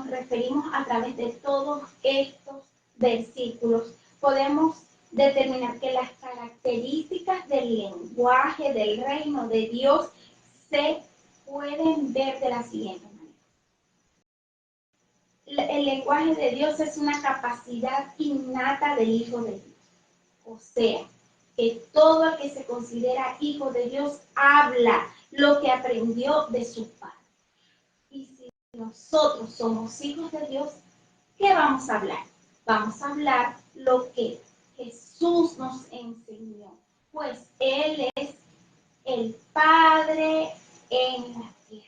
referimos a través de todos estos versículos, podemos determinar que las características del lenguaje del reino de Dios se pueden ver de la siguiente manera. El lenguaje de Dios es una capacidad innata del Hijo de Dios. O sea, que todo el que se considera hijo de Dios habla lo que aprendió de su Padre. Y si nosotros somos hijos de Dios, ¿qué vamos a hablar? Vamos a hablar lo que Jesús nos enseñó, pues Él es el Padre en la tierra.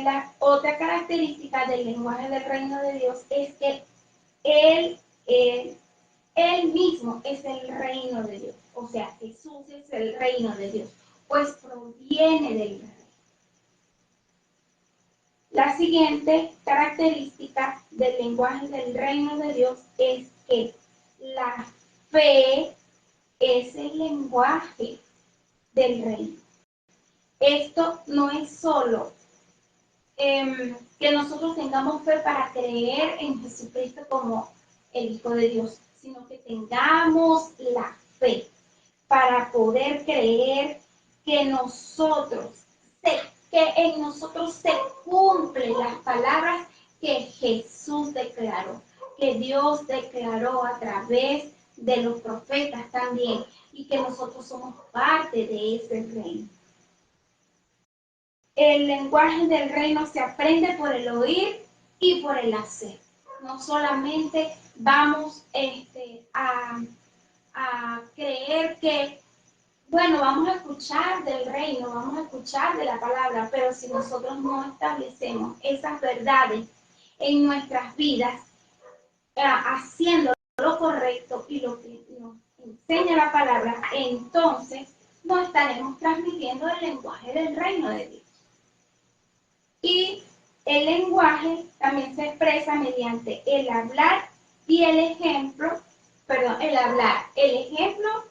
La otra característica del lenguaje del reino de Dios es que Él mismo es el reino de Dios. O sea, Jesús es el reino de Dios, pues proviene del reino. La siguiente característica del lenguaje del reino de Dios es que la fe es el lenguaje del reino. Esto no es solo que nosotros tengamos fe para creer en Jesucristo como el Hijo de Dios, sino que tengamos la fe para poder creer que en nosotros se cumplen las palabras que Jesús declaró, que Dios declaró a través de los profetas también, y que nosotros somos parte de ese reino. El lenguaje del reino se aprende por el oír y por el hacer. No solamente vamos a creer que, bueno, vamos a escuchar del reino, vamos a escuchar de la palabra, pero si nosotros no establecemos esas verdades en nuestras vidas, haciendo lo correcto y lo que nos enseña la palabra, entonces no estaremos transmitiendo el lenguaje del reino de Dios. Y el lenguaje también se expresa mediante el hablar y el ejemplo, el ejemplo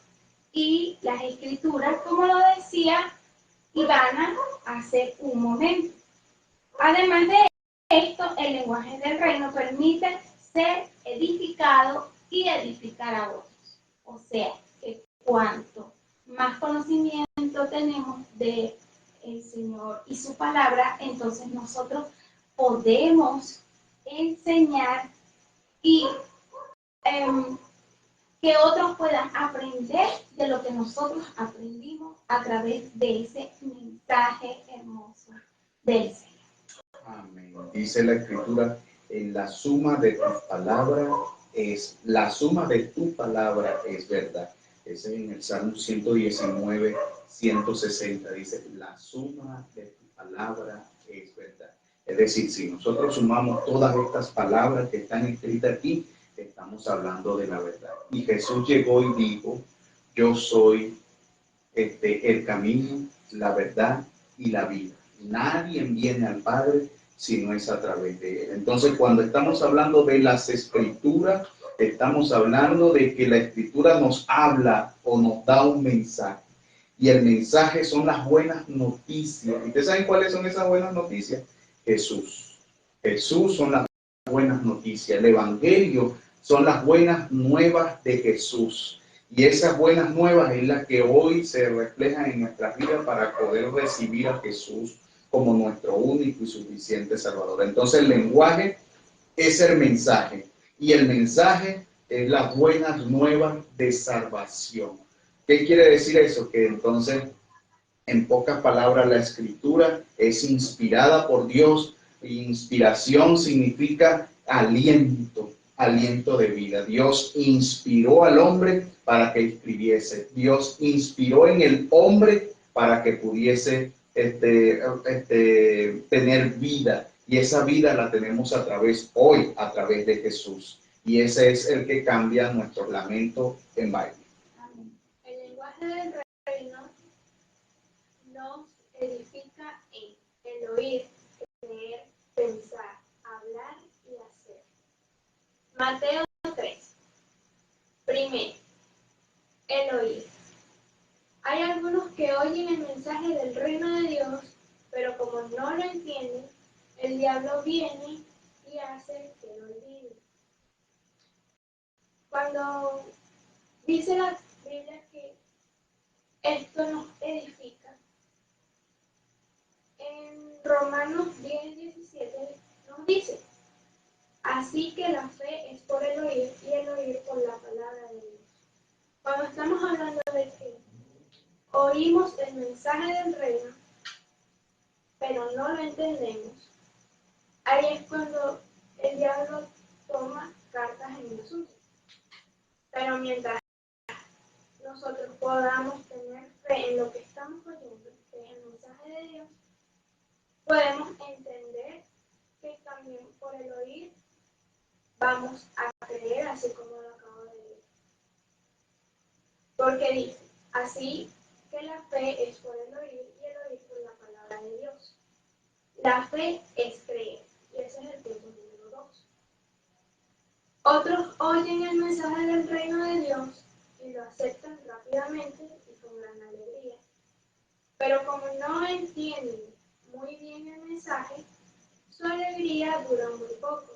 y las escrituras, como lo decía Ivana hace un momento. Además de esto, el lenguaje del reino permite ser edificado y edificar a otros. O sea, que cuanto más conocimiento tenemos de el Señor y su palabra, entonces nosotros podemos enseñar y que otros puedan aprender de lo que nosotros aprendimos a través de ese mensaje hermoso del Señor. Amén. Dice la Escritura, la suma de tu palabra es verdad. Ese es en el Salmo 119, 160, dice, la suma de tu palabra es verdad. Es decir, si nosotros sumamos todas estas palabras que están escritas aquí, estamos hablando de la verdad. Y Jesús llegó y dijo, yo soy el camino, la verdad y la vida. Nadie viene al Padre si no es a través de Él. Entonces, cuando estamos hablando de las Escrituras, estamos hablando de que la Escritura nos habla o nos da un mensaje. Y el mensaje son las buenas noticias. ¿Y ustedes saben cuáles son esas buenas noticias? Jesús. Jesús son las buenas noticias. El Evangelio son las buenas nuevas de Jesús. Y esas buenas nuevas es la que hoy se reflejan en nuestras vidas para poder recibir a Jesús como nuestro único y suficiente Salvador. Entonces el lenguaje es el mensaje y el mensaje es las buenas nuevas de salvación. ¿Qué quiere decir eso? Que entonces, en pocas palabras, la Escritura es inspirada por Dios. Inspiración significa aliento, aliento de vida. Dios inspiró al hombre para que escribiese. Dios inspiró en el hombre para que pudiese tener vida. Y esa vida la tenemos hoy a través de Jesús. Y ese es el que cambia nuestro lamento en baile. Amén. El lenguaje del reino nos edifica en el oír, creer, pensar, hablar y hacer. Mateo 3. Primero, el oír. Hay algunos que oyen el mensaje del reino de Dios, pero como no lo entienden, el diablo viene y hace que lo olviden. Cuando dice la Biblia que esto nos edifica, en Romanos 10:17 nos dice, así que la fe es por el oír y el oír por la palabra de Dios. Cuando estamos hablando de que oímos el mensaje del reino, pero no lo entendemos, ahí es cuando el diablo toma cartas en el asunto. Pero mientras nosotros podamos tener fe en lo que estamos oyendo, que es el mensaje de Dios, podemos entender que también por el oír vamos a creer, así como lo acabo de leer. Porque dice, así que la fe es por el oír y el oír por la palabra de Dios. La fe es creer, y ese es el punto número 2. Otros oyen el mensaje del reino de Dios y lo aceptan rápidamente y con gran alegría. Pero como no entienden muy bien el mensaje, su alegría dura muy poco.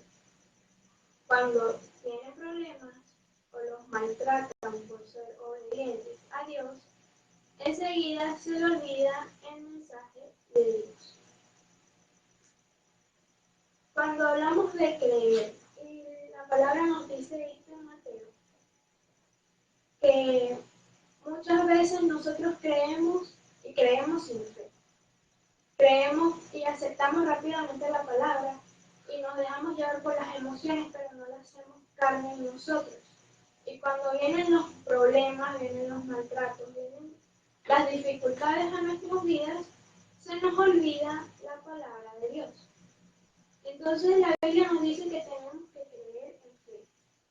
Cuando tienen problemas o los maltratan por ser obedientes a Dios, enseguida se le olvida el mensaje de Dios. Cuando hablamos de creer, y la palabra nos dice esto en Mateo, que muchas veces nosotros creemos y creemos sin fe. Creemos y aceptamos rápidamente la palabra y nos dejamos llevar por las emociones, pero no la hacemos carne en nosotros. Y cuando vienen los problemas, vienen los maltratos, vienen las dificultades a nuestras vidas, se nos olvida la palabra de Dios. Entonces la Biblia nos dice que tenemos que creer en fe.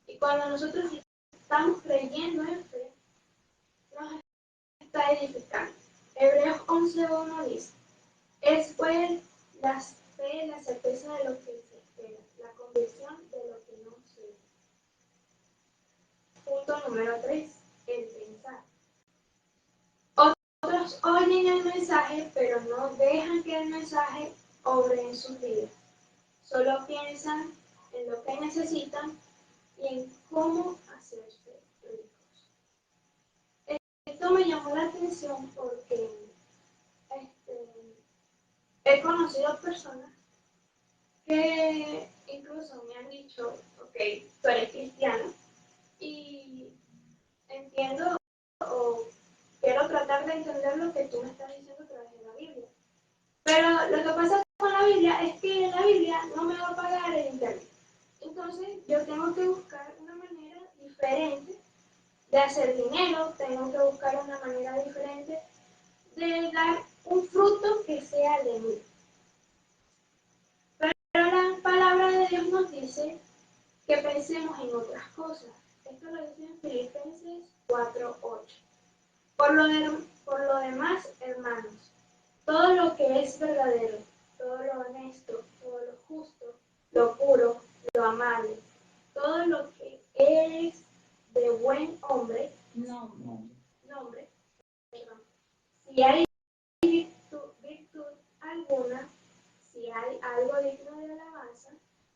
Y cuando nosotros estamos creyendo en fe, nos está edificando. Hebreos 11:1 dice, es pues la fe, la certeza de lo que se espera, la convicción de lo que no se ve. Punto número 3, el pensar. Otros oyen el mensaje, pero no dejan que el mensaje obre en sus vidas. Solo piensan en lo que necesitan y en cómo hacerse ricos. Esto me llamó la atención porque he conocido personas que incluso me han dicho, ok, tú eres cristiano y entiendo o quiero tratar de entender lo que tú me estás diciendo a través de la Biblia. Pero lo que pasa con la Biblia es que la Biblia no me va a pagar el internet. Entonces yo tengo que buscar una manera diferente de hacer dinero, tengo que buscar una manera diferente de dar un fruto que sea de mí. Pero la palabra de Dios nos dice que pensemos en otras cosas. Esto lo dice en Filipenses 4:8. Por lo demás, hermanos, todo lo que es verdadero, todo lo honesto, todo lo justo, lo puro, lo amable, todo lo que es de buen nombre, si hay virtud alguna, si hay algo digno de alabanza,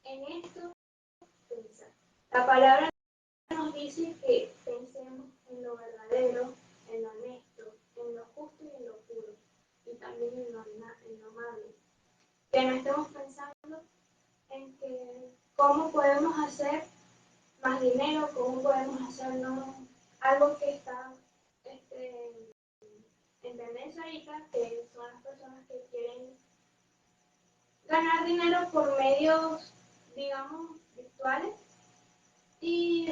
en esto pensar. La palabra nos dice que pensemos en lo verdadero, en lo honesto, en lo justo y en lo puro, y también en lo amable. Que no estemos pensando en que cómo podemos hacer más dinero, cómo podemos hacer algo que está en tendencia ahorita, que son las personas que quieren ganar dinero por medios, digamos, virtuales y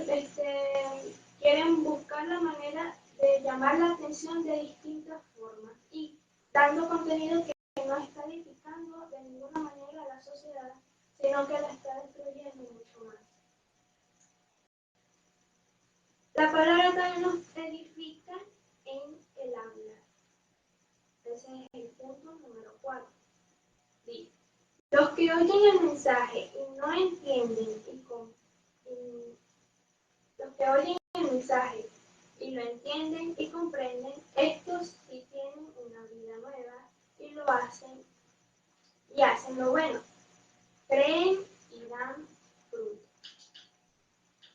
quieren buscar la manera de llamar la atención de distintas formas y dando contenido que no está edificando de ninguna manera a la sociedad, sino que la está destruyendo mucho más. La palabra también nos edifica en el hablar. Ese es el punto número 4. Dice, los que oyen el mensaje y no entienden los que oyen el mensaje y lo entienden y comprenden, estos sí tienen una vida nueva y hacen lo bueno. Creen y dan fruto.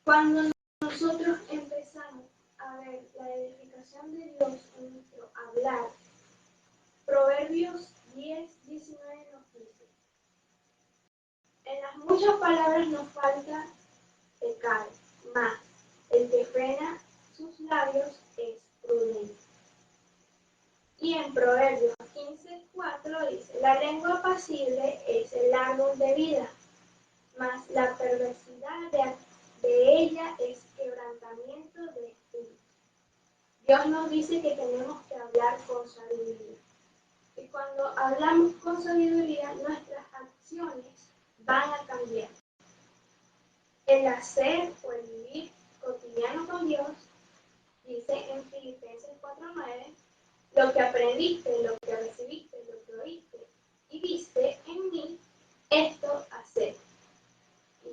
Cuando nosotros empezamos a ver la edificación de Dios en nuestro hablar, Proverbios 10:19 nos dice, en las muchas palabras nos falta pecado, mas el que frena sus labios es prudente. Y en Proverbios 15:4 dice, la lengua apacible es el árbol de vida, mas la perversidad de ella es quebrantamiento de espíritu. Dios nos dice que tenemos que hablar con sabiduría. Y cuando hablamos con sabiduría, nuestras acciones van a cambiar. El hacer o el vivir cotidiano con Dios, dice en Filipenses 4:9, lo que aprendiste, lo que recibiste, lo que oíste y viste en mí, esto hacer. Y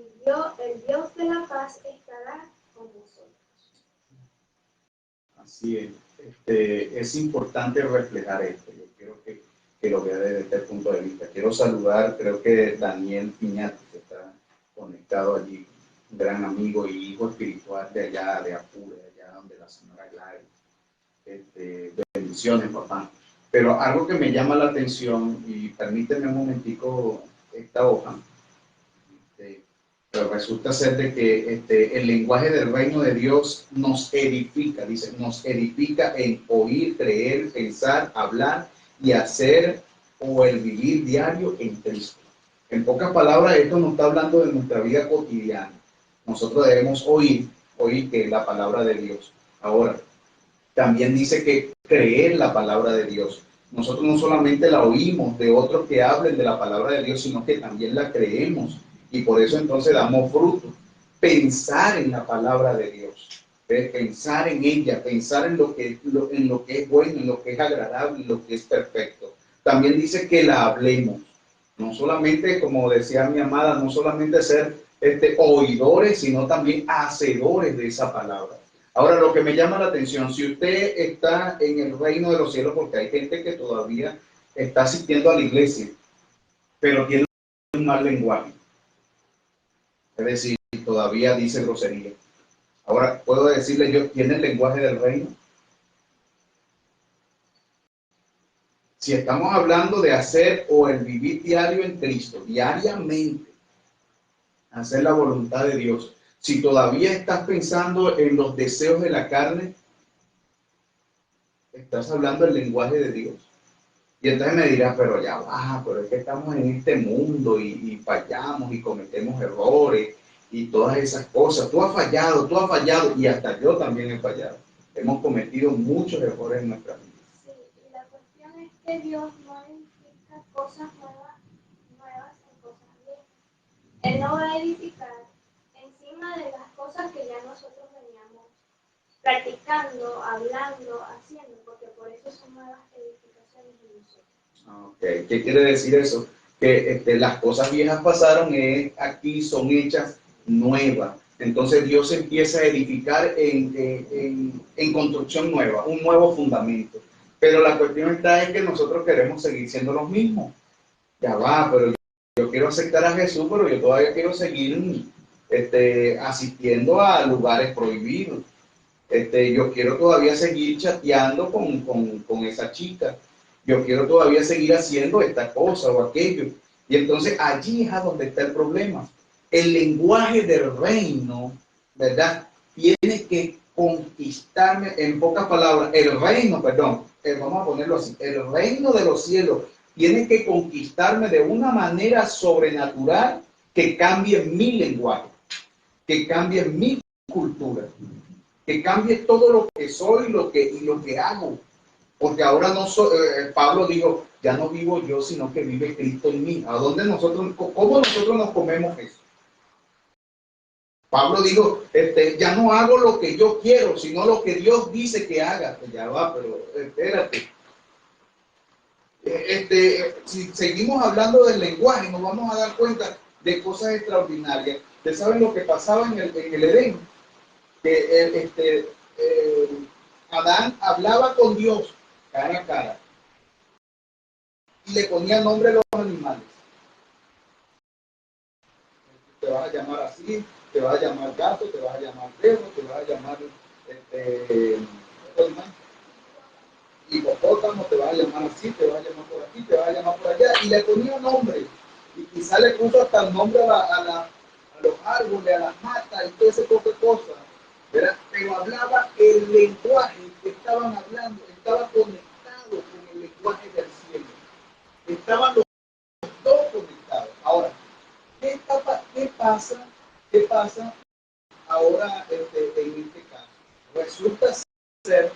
el Dios de la paz estará con vosotros. Así es. Es importante reflejar esto. Yo que lo vea desde este punto de vista. Quiero saludar, creo que Daniel Piñate, que está conectado allí, un gran amigo y hijo espiritual de allá, de Apure, allá donde la señora Gladys. Bendiciones, papá. Pero algo que me llama la atención, y permíteme un momentico esta hoja, pero resulta ser de que el lenguaje del reino de Dios nos edifica, dice, nos edifica en oír, creer, pensar, hablar y hacer o el vivir diario en Cristo. En pocas palabras, esto nos está hablando de nuestra vida cotidiana. Nosotros debemos oír que es la palabra de Dios. Ahora, también dice que creer la palabra de Dios. Nosotros no solamente la oímos de otros que hablen de la palabra de Dios, sino que también la creemos. Y por eso entonces damos fruto. Pensar en la palabra de Dios. Pensar en ella, pensar en lo que es bueno, en lo que es agradable, en lo que es perfecto. También dice que la hablemos. No solamente, como decía mi amada, no solamente ser oidores, sino también hacedores de esa palabra. Ahora, lo que me llama la atención, si usted está en el reino de los cielos, porque hay gente que todavía está asistiendo a la iglesia, pero tiene un mal lenguaje, es decir, todavía dice grosería. Ahora, puedo decirle yo, ¿tiene el lenguaje del reino? Si estamos hablando de hacer o el vivir diario en Cristo, diariamente, hacer la voluntad de Dios, si todavía estás pensando en los deseos de la carne, estás hablando el lenguaje de Dios. Y entonces me dirás, pero ya va, pero es que estamos en este mundo y fallamos y cometemos errores y todas esas cosas. Tú has fallado y hasta yo también he fallado. Hemos cometido muchos errores en nuestra vida. Sí, y la cuestión es que Dios no edifica cosas nuevas en cosas viejas. Él no va a edificar encima de las cosas que ya nosotros veníamos practicando, hablando, haciendo, porque por eso son nuevas edificaciones de nosotros. Okay. ¿Qué quiere decir eso? Que las cosas viejas pasaron, aquí son hechas nuevas. Entonces Dios empieza a edificar en construcción nueva, un nuevo fundamento. Pero la cuestión está en que nosotros queremos seguir siendo los mismos. Ya va, pero yo quiero aceptar a Jesús, pero yo todavía quiero seguir asistiendo a lugares prohibidos. Yo quiero todavía seguir chateando con esa chica. Yo quiero todavía seguir haciendo esta cosa o aquello. Y entonces allí es a donde está el problema. El lenguaje del reino, ¿verdad? Tiene que conquistarme, en pocas palabras, vamos a ponerlo así, el reino de los cielos tiene que conquistarme de una manera sobrenatural que cambie mi lenguaje, que cambie mi cultura, que cambie todo lo que soy y lo que hago. Porque ahora Pablo dijo, ya no vivo yo, sino que vive Cristo en mí. ¿Cómo nosotros nos comemos eso? Pablo dijo, ya no hago lo que yo quiero, sino lo que Dios dice que haga. Pues ya va, pero espérate. Si seguimos hablando del lenguaje, nos vamos a dar cuenta de cosas extraordinarias. ¿Ustedes saben lo que pasaba en el Edén? Que Adán hablaba con Dios cara a cara y le ponía nombre a los animales. Te vas a llamar así, te vas a llamar gato, te vas a llamar perro, te vas a llamar hipopótamo, te vas a llamar así, te vas a llamar por aquí, te vas a llamar por allá, y le ponía nombre, y quizá le puso hasta el nombre a los árboles, a las matas y todo ese tipo de cosas, ¿verdad? Pero hablaba el lenguaje que estaban hablando, estaba conectado con el lenguaje del cielo, estaban los dos conectados. Ahora, ¿qué pasa ahora en este caso? Resulta ser,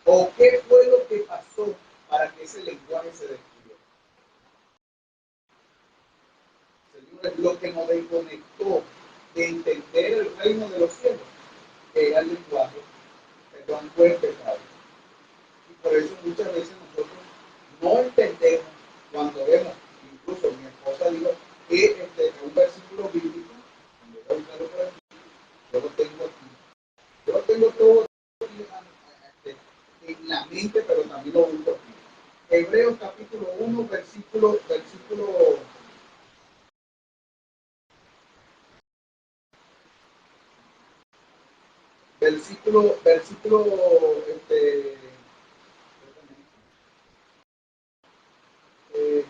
¿o qué fue lo que pasó para que ese lenguaje se destruyera? Señores, lo que nos desconectó de entender el reino de los cielos era el lenguaje, perdón, fue el pecado. Y por eso muchas veces nosotros no entendemos cuando vemos, incluso mi esposa dijo que un versículo bíblico, yo lo tengo aquí. Yo lo tengo todo en la mente, pero también lo busco aquí. Hebreos Hebreos capítulo 1, versículo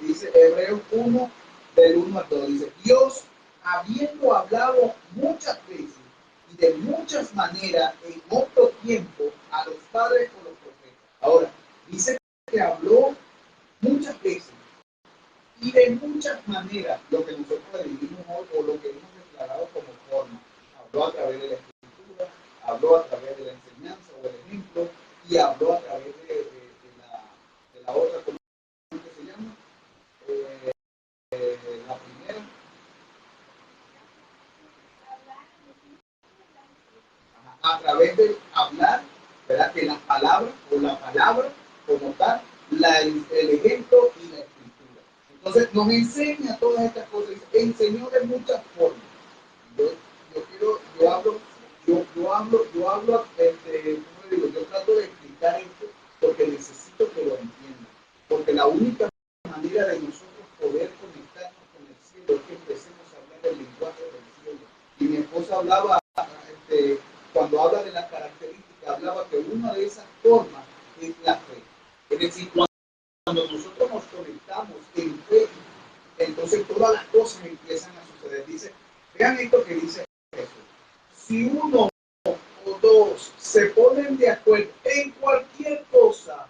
dice Hebreos 1, del 1 al 2, dice, Dios, habiendo hablado muchas veces y de muchas maneras en otro tiempo a los padres con los profetas. Ahora, dice que habló muchas veces y de muchas maneras, lo que nosotros dividimos hoy o lo que hemos declarado como forma. Habló a través de la escritura, habló a través de la enseñanza o el ejemplo, y habló a través de la otra, ¿cómo se llama? La primera, a través de hablar, ¿verdad? Que las palabras o la palabra como tal, el ejemplo y la escritura. Entonces nos enseña todas estas cosas, enseñó de muchas formas. Yo hablo, ¿cómo digo? Yo trato de explicar esto porque necesito que lo entiendan. Porque la única manera de nosotros poder conectarnos con el cielo es que empecemos a hablar el lenguaje del cielo. Y mi esposa hablaba, cuando habla de las características, hablaba que una de esas formas es la fe. Es decir, cuando nosotros nos conectamos en fe, entonces todas las cosas empiezan a suceder. Dice, vean esto que dice Jesús. Si uno o dos se ponen de acuerdo en cualquier cosa,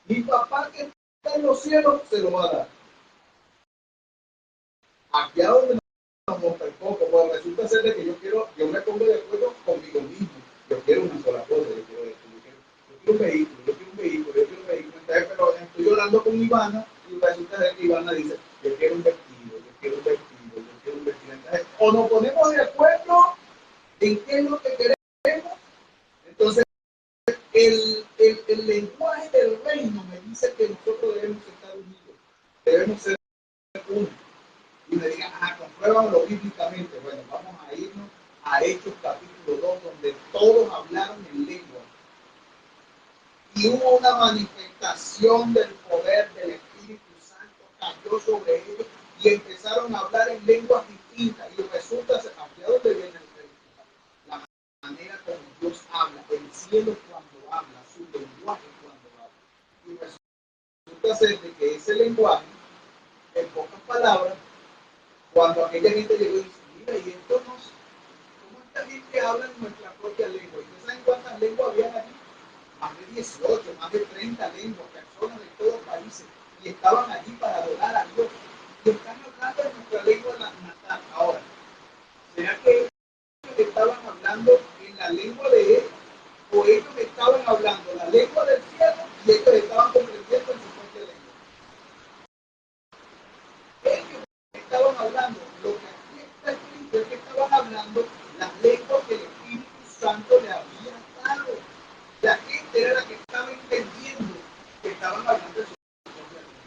mi papá que está en los cielos se lo va a dar. Aquí a donde nos monta poco, pues resulta ser de que yo me pongo de acuerdo conmigo mismo. Yo quiero una sola cosa, yo quiero un vehículo. Entonces, pero estoy orando con Ivana y resulta ser que Ivana dice, yo quiero un vestido. Entonces, o nos ponemos de acuerdo en qué es lo que queremos. Entonces, el lenguaje del reino me dice que nosotros debemos estar unidos, debemos ser uno. Y me digan, compruébalo bíblicamente. Bueno, vamos a irnos a Hechos capítulo 2, donde todos hablaron en lengua. Y hubo una manifestación del poder del Espíritu Santo, cayó sobre ellos y empezaron a hablar en lenguas distintas. Y resulta, aquí a donde viene la manera como Dios habla, el cielo cuando habla, su lenguaje cuando habla. Y resulta ser de que ese lenguaje, en pocas palabras, cuando aquella gente llegó y dice, mira, y esto ¿cómo esta gente habla en nuestra propia lengua? ¿Y ustedes saben cuántas lenguas habían allí? Más de 18, más de 30 lenguas, personas de todos países, y estaban allí para adorar a Dios. Y están hablando en nuestra lengua natal. Ahora, ¿será que ellos estaban hablando en la lengua de ellos? ¿O ellos estaban hablando la lengua del cielo y ellos estaban comprendiendo en su propia lengua? Ellos estaban hablando lo que aquí está escrito, es que estaban hablando las lenguas que el Espíritu Santo le había dado. La gente era la que estaba entendiendo que estaban hablando de su propia lengua.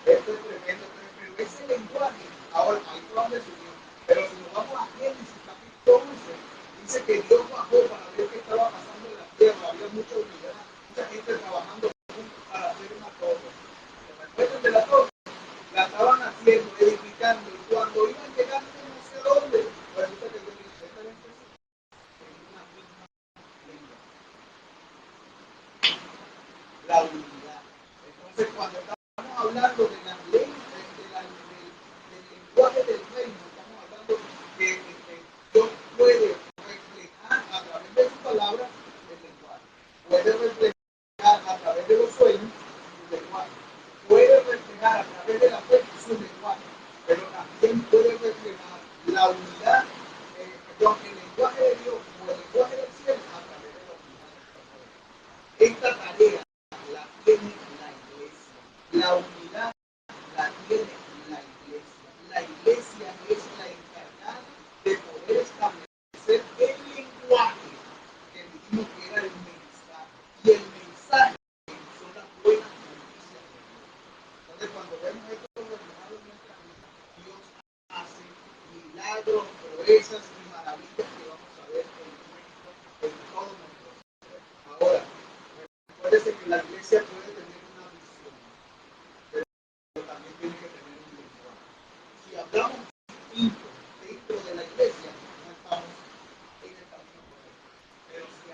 Esto es tremendo, pero ese lenguaje, ahora ahí fue donde subió. Pero si nos vamos a Génesis capítulo 11, dice que Dios bajó para ver qué estaba pasando en la tierra. Había mucha unidad, mucha gente trabajando juntos para hacer una torre. Después de la torre, la estaban haciendo, edificando, y cuando iban llegando no sé dónde, resulta que Dios dice, esta vez es una misma lengua. La unidad. Entonces, cuando estamos hablando de las leyes, del lenguaje del reino, estamos hablando que Dios puede reflejar a través de su palabra el lenguaje. Puede reflejar a través de los sueños su lenguaje. Puede reflejar a través de la fe su lenguaje. Pero también puede reflejar la unidad, el lenguaje de Dios o el lenguaje del cielo a través de la unidad. Esta tarea la tiene la iglesia. La unidad la tiene la iglesia. La iglesia es la encargada de poder establecer el lenguaje que dijimos que era el mensaje. Y el mensaje son las buenas noticias de Dios. Entonces, cuando vemos esto reflejado en nuestra vida, Dios hace milagros, proezas y maravillas que vamos a ver en todo nuestro ser. Acuérdense que la iglesia puede tener una visión, pero también tiene que tener un lenguaje. Si hablamos dentro de la iglesia, no estamos en el camino correcto. Pero si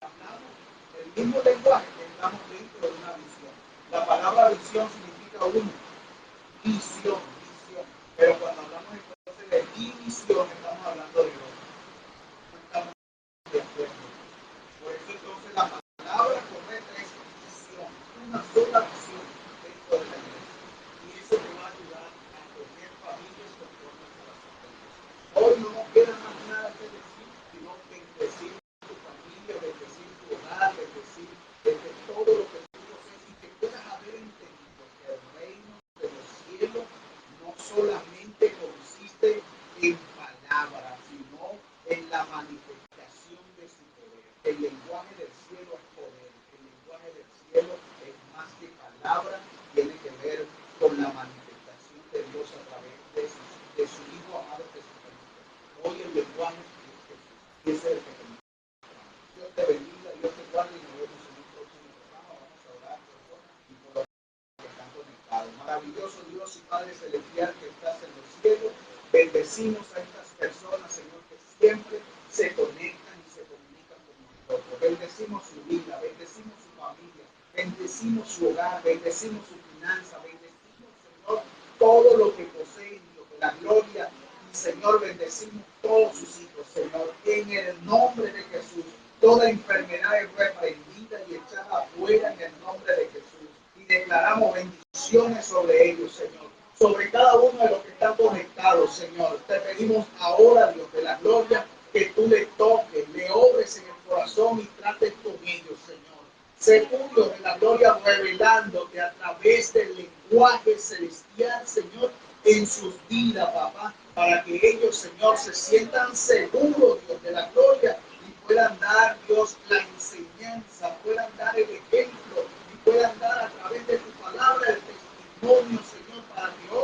hablamos el mismo lenguaje, estamos dentro de una visión. La palabra visión significa uno. Visión. Pero cuando hablamos entonces de división, estamos hablando de otro. No estamos de acuerdo. Por eso entonces la palabra correcta es visión, una sola visión dentro de la iglesia. Y eso te va a ayudar a tener familias conforme al corazón de Dios. Hoy no nos queda más nada que decir, sino bendecir tu familia, bendecir tu hogar, bendecir desde todo lo que tú posees y que puedas haber entendido que el reino de los cielos no solamente consiste en palabras, sino en la manifestación de su poder. El lenguaje del cielo es poder. El lenguaje del cielo es más que palabras, tiene que ver con la manifestación de Dios a través de su Hijo amado Jesucristo. Hoy el lenguaje es Jesús. Y ese es el que tenemos. Dios te bendiga, Dios te guarde y nos vemos en un próximo programa. Vamos a orar por vos y por los que están conectados. Maravilloso Dios y Padre Celestial que estás en los cielos. Bendecimos a estas personas, Señor, que siempre se conectan y se comunican con nosotros. Bendecimos su vida, bendecimos su familia, bendecimos su hogar, bendecimos su finanza, bendecimos, Señor, todo lo que poseen, Dios de la gloria. Y, Señor, bendecimos todos sus hijos, Señor, en el nombre de Jesús. Toda enfermedad es reprendida y echada afuera en el nombre de Jesús. Y declaramos bendiciones sobre ellos, Señor. Sobre cada uno de los que están conectados, Señor. Te pedimos ahora, Dios de la gloria, que tú le toques, le obres en el corazón y trates con ellos, Señor. Sé tú, Dios de la gloria, revelándote a través del lenguaje celestial, Señor, en sus vidas, papá, para que ellos, Señor, se sientan seguros, Dios de la gloria, y puedan dar, Dios, la enseñanza, puedan dar el ejemplo, y puedan dar a través de tu palabra el testimonio, Señor, para que